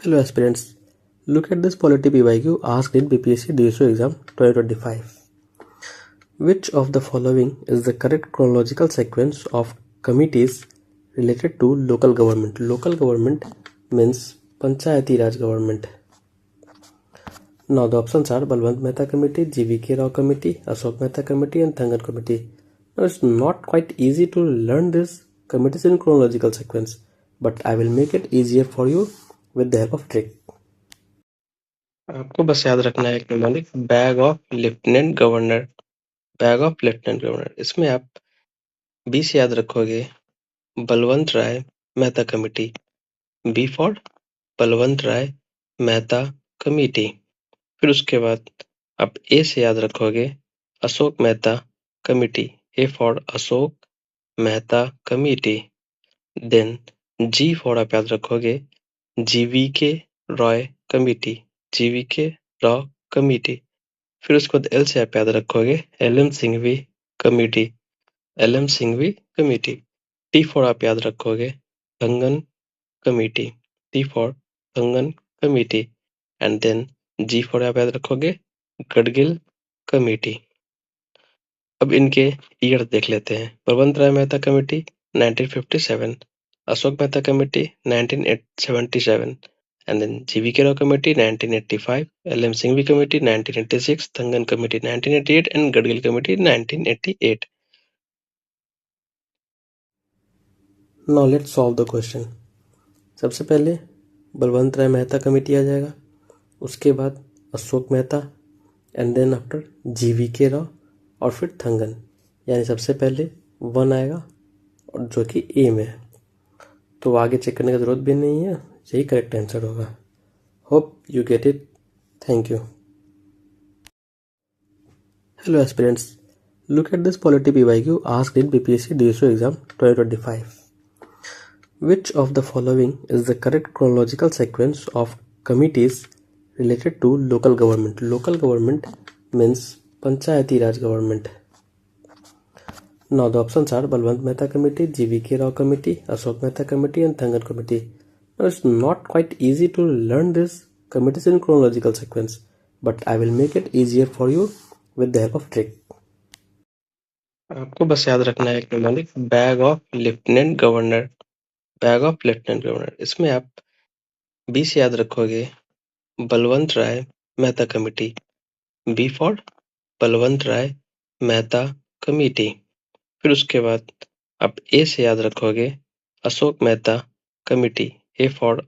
Hello aspirants, look at this polity PYQ asked in BPSC DSO exam 2025. Which of the following is the correct chronological sequence of committees related to local government? Local government means Panchayati Raj government. Now the options are Balwant Mehta Committee, GVK Rao Committee, Ashok Mehta Committee and Thangan Committee. Now it's not quite easy to learn this committees in chronological sequence, but I will make it easier for you with the help of trick. आपको बस याद रखना है कि मालिक bag of lieutenant governor, इसमें आप B से याद रखोगे Balwant Rai Mehta committee, B for Balwant Rai Mehta committee. फिर उसके बाद आप ए से याद रखोगे Ashok Mehta committee, A for Ashok Mehta committee. Then G for आप याद रखोगे GVK Roy committee, GVK Rao committee. फिर उसके बाद एल से आप याद रखोगे LM Singhvi committee, LM Singhvi committee. T for आप याद रखोगे Thungon committee, T for Thungon committee. And then G for आप याद रखोगे गडगिल कमेटी। अब इनके ईयर देख लेते हैं। Balwant Rai Mehta committee 1957, Ashok Mehta committee 1977, and then GVK Rao Committee 1985, LM Singhvi Committee 1986, Thangan Committee 1988 and Gadgil Committee 1988. Now let's solve the question. सबसे पहले बलवंत राय मेहता कमेटी आ जाएगा, उसके बाद Ashok Mehta and then after GVK Rao और फिर थंगन, यानी सबसे पहले 1 आएगा और जो कि ए में है, तो आगे चेक करने की ज़रूरत भी नहीं है, यही करेक्ट आंसर होगा। Hope you get it. Thank you. Hello aspirants, look at this polity PYQ asked in BPSC DSO exam 2025. Which of the following is the correct chronological sequence of committees related to local government? Local government means Panchayati Raj government. Now the options are Balwant Mehta Committee, GVK Rao Committee, Ashok Mehta Committee and Thangan Committee. Now it's not quite easy to learn this committees in chronological sequence, but I will make it easier for you with the help of trick. आपको बस याद रखना है कि मालिक bag of lieutenant governor, इसमें आप B से याद रखोगे Balwant Rai Mehta committee, B for Balwant Rai Mehta committee. फिर उसके बाद आप ए से याद रखोगे Ashok Mehta committee, A for